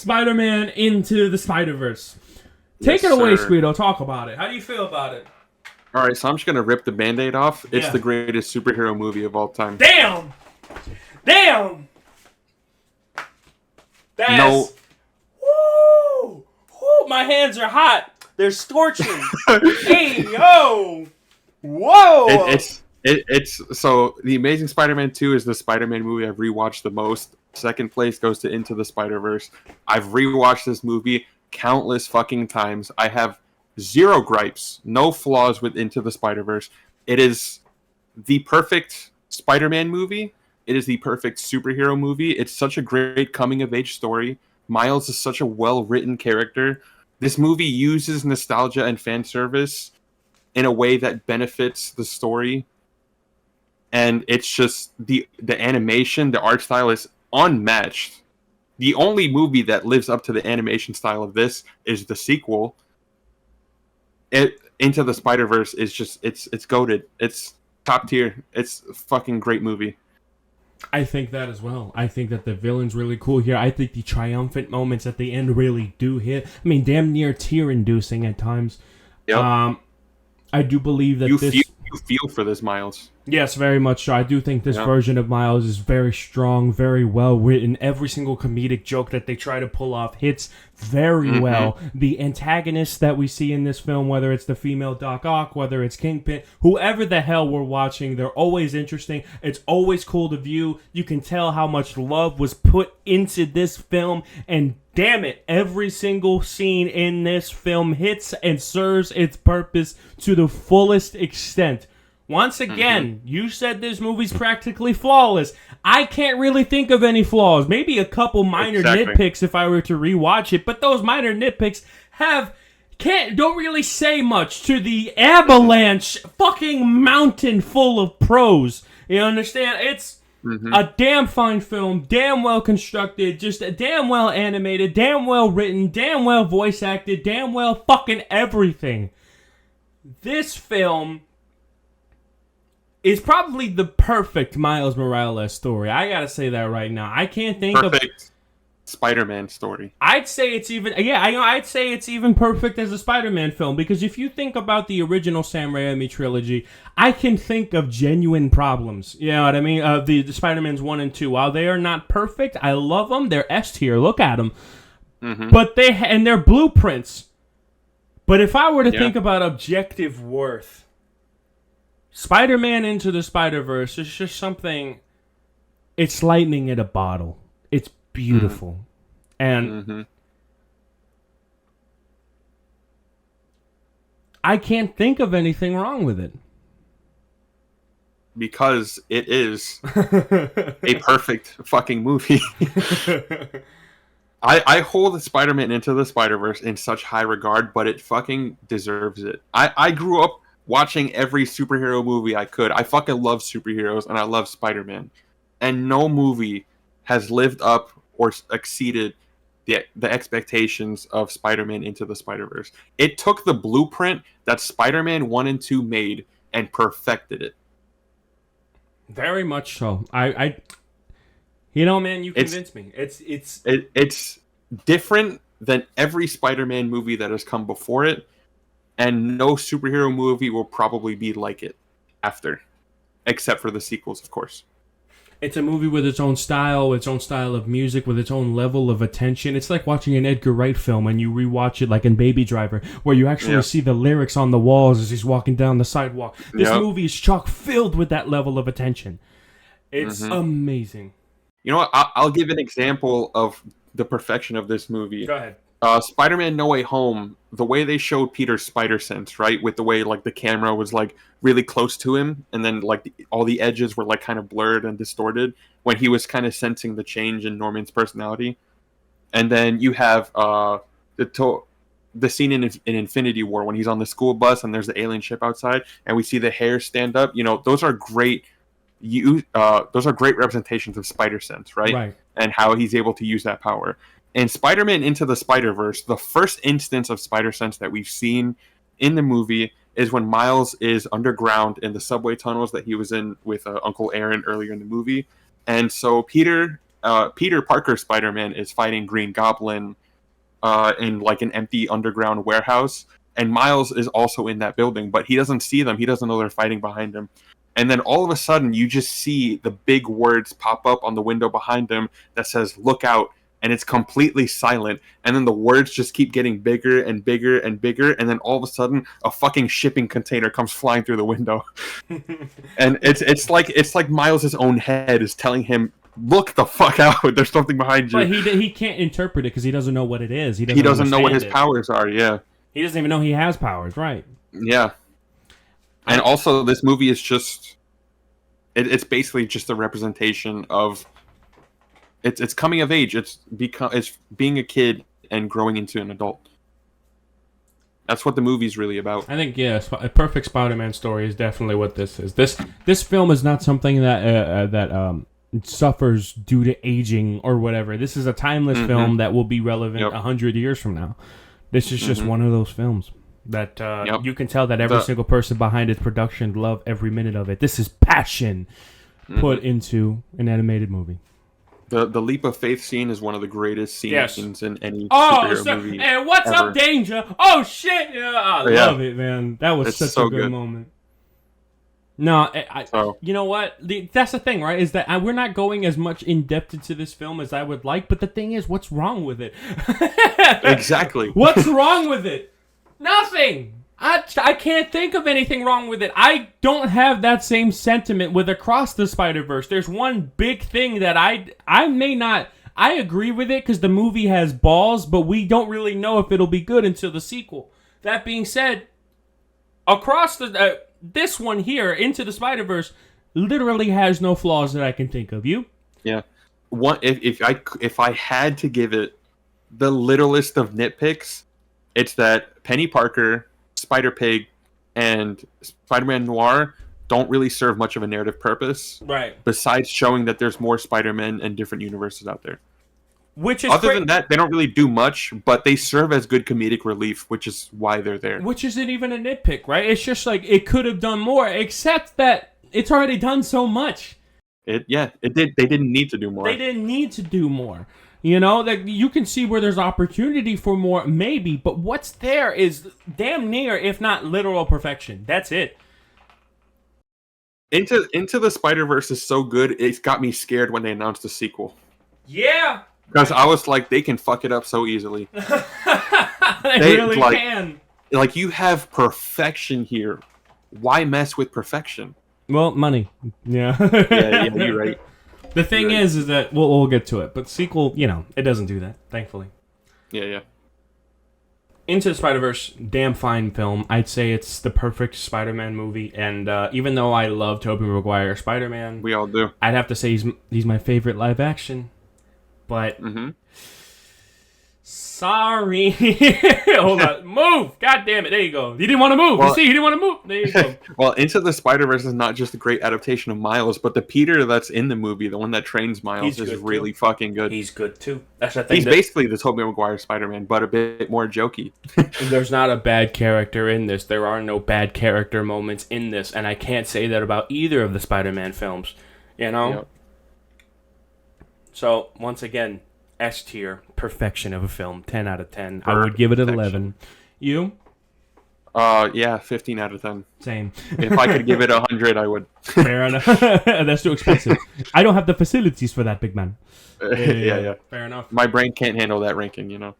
Spider-Man Into the Spider-Verse. Take it away, Squeedo. Talk about it. How do you feel about it? All right, so I'm just going to rip the Band-Aid off. It's Yeah. the greatest superhero movie of all time. Damn! That's... No. Woo! Woo! My hands are hot. They're scorching. Hey, yo! Whoa! It's so The Amazing Spider-Man 2 is the Spider-Man movie I've rewatched the most. Second place goes to Into the Spider-Verse. I've rewatched this movie countless fucking times. I have zero gripes, no flaws with Into the Spider-Verse. It is the perfect Spider-Man movie. It is the perfect superhero movie. It's such a great coming-of-age story. Miles is such a well-written character. This movie uses nostalgia and fan service in a way that benefits the story. And it's just the animation, the art style is unmatched. The only movie that lives up to the animation style of this is the sequel. Into the Spider-Verse is just it's goated. It's top tier. It's a fucking great movie. I think that as well. I think that the villain's really cool here. I think the triumphant moments at the end really do hit. I mean, damn near tear-inducing at times. Yep. I do believe that you feel for this, Miles. Yes, very much so. I do think this version of Miles is very strong, very well written. Every single comedic joke that they try to pull off hits very well. The antagonists that we see in this film, whether it's the female Doc Ock, whether it's Kingpin, whoever the hell we're watching, they're always interesting. It's always cool to view. You can tell how much love was put into this film, and damn it, every single scene in this film hits and serves its purpose to the fullest extent. Once again, you said this movie's practically flawless. I can't really think of any flaws. Maybe a couple minor nitpicks if I were to rewatch it, but those minor nitpicks don't really say much to the avalanche fucking mountain full of pros. You understand? It's a damn fine film, damn well constructed, just damn well animated, damn well written, damn well voice acted, damn well fucking everything. This film is probably the perfect Miles Morales story. I gotta say that right now. I can't think of perfect Spider-Man story. I'd say it's even I'd say it's even perfect as a Spider-Man film, because if you think about the original Sam Raimi trilogy, I can think of genuine problems. You know what I mean? The Spider-Mans 1 and 2, while they are not perfect, I love them. They're S tier. Look at them. But they're blueprints. But if I were to think about objective worth, Spider-Man Into the Spider-Verse is just something. It's lightning in a bottle. It's beautiful. And I can't think of anything wrong with it. Because it is a perfect fucking movie. I hold Spider-Man Into the Spider-Verse in such high regard, but it fucking deserves it. I grew up watching every superhero movie I could. I fucking love superheroes, and I love Spider-Man. And no movie has lived up or exceeded the expectations of Spider-Man Into the Spider-Verse. It took the blueprint that Spider-Man 1 and 2 made and perfected it. Very much so. I you know, man, you convinced me. It's different than every Spider-Man movie that has come before it. And no superhero movie will probably be like it after. Except for the sequels, of course. It's a movie with its own style of music, with its own level of attention. It's like watching an Edgar Wright film and you rewatch it like in Baby Driver, where you actually see the lyrics on the walls as he's walking down the sidewalk. This movie is chock filled with that level of attention. It's amazing. You know what? I'll give an example of the perfection of this movie. Go ahead. Spider-Man No Way Home, the way they showed Peter's spider sense, right? With the way like the camera was like really close to him, and then like all the edges were like kind of blurred and distorted when he was kind of sensing the change in Norman's personality. And then you have the scene in Infinity War when he's on the school bus and there's the alien ship outside, and we see the hair stand up. You know, those are great. Those are great representations of spider sense, right? And how he's able to use that power. In Spider-Man Into the Spider-Verse, the first instance of spider sense that we've seen in the movie is when Miles is underground in the subway tunnels that he was in with Uncle Aaron earlier in the movie. And so Peter Peter Parker Spider-Man is fighting Green Goblin in like an empty underground warehouse, and Miles is also in that building, but he doesn't see them. He doesn't know they're fighting behind him. And then all of a sudden, you just see the big words pop up on the window behind him that says "Look out," and it's completely silent. And then the words just keep getting bigger and bigger and bigger, and then all of a sudden, a fucking shipping container comes flying through the window. And it's like Miles' own head is telling him, "Look the fuck out! There's something behind you." But he can't interpret it because he doesn't know what it is. He doesn't know what his powers are. Yeah, he doesn't even know he has powers. Right. Yeah. And also, this movie is just—it's basically just a representation of it's coming of age. It's being a kid and growing into an adult. That's what the movie's really about. I think a perfect Spider-Man story is definitely what this is. This film is not something that suffers due to aging or whatever. This is a timeless film that will be relevant 100 years from now. This is just one of those films that you can tell that every single person behind its production love every minute of it. This is passion put into an animated movie. The leap of faith scene is one of the greatest scenes in any superhero movie. And what's ever. up, danger? Oh shit! Yeah, I love it, man. That was such a good moment. No, you know what? That's the thing, right? Is that we're not going as much in depth into this film as I would like. But the thing is, what's wrong with it? Exactly. What's wrong with it? Nothing. I can't think of anything wrong with it. I don't have that same sentiment with Across the Spider-Verse. There's one big thing that I may not. I agree with it because the movie has balls, but we don't really know if it'll be good until the sequel. That being said, Across the this one here, Into the Spider-Verse, literally has no flaws that I can think of. You? Yeah. If I had to give it the littlest of nitpicks, it's that Penny Parker, Spider-Pig, and Spider-Man Noir don't really serve much of a narrative purpose. Right. Besides showing that there's more Spider-Men and different universes out there. Which is Other than that, they don't really do much, but they serve as good comedic relief, which is why they're there. Which isn't even a nitpick, right? It's just like it could have done more, except that it's already done so much. It did. They didn't need to do more. They didn't need to do more. You know, that you can see where there's opportunity for more, maybe, but what's there is damn near, if not literal perfection. That's it. Into the Spider-Verse is so good, it's got me scared when they announced the sequel. Yeah. Because I was like, they can fuck it up so easily. They really can. Like, you have perfection here. Why mess with perfection? Well, money. Yeah. yeah, you're right. The thing is that we'll get to it, but sequel, it doesn't do that, thankfully. Yeah. Into the Spider-Verse, damn fine film. I'd say it's the perfect Spider-Man movie, and even though I love Tobey Maguire Spider-Man, we all do. I'd have to say he's my favorite live action. But sorry, hold on, move! God damn it! There you go. He didn't want to move. Well, you see, he didn't want to move. There you go. Well, Into the Spider-Verse is not just a great adaptation of Miles, but the Peter that's in the movie, the one that trains Miles, is really fucking good. He's good too. That's the thing. He's basically the Tobey Maguire Spider-Man, but a bit more jokey. There's not a bad character in this. There are no bad character moments in this, and I can't say that about either of the Spider-Man films. You know. Yep. So, once again, S tier, perfection of a film, 10 out of 10. I would give it an 11. You? Yeah, 15 out of 10. Same. If I could give it 100, I would. Fair enough. That's too expensive. I don't have the facilities for that, big man. Yeah. Fair enough. My brain can't handle that ranking,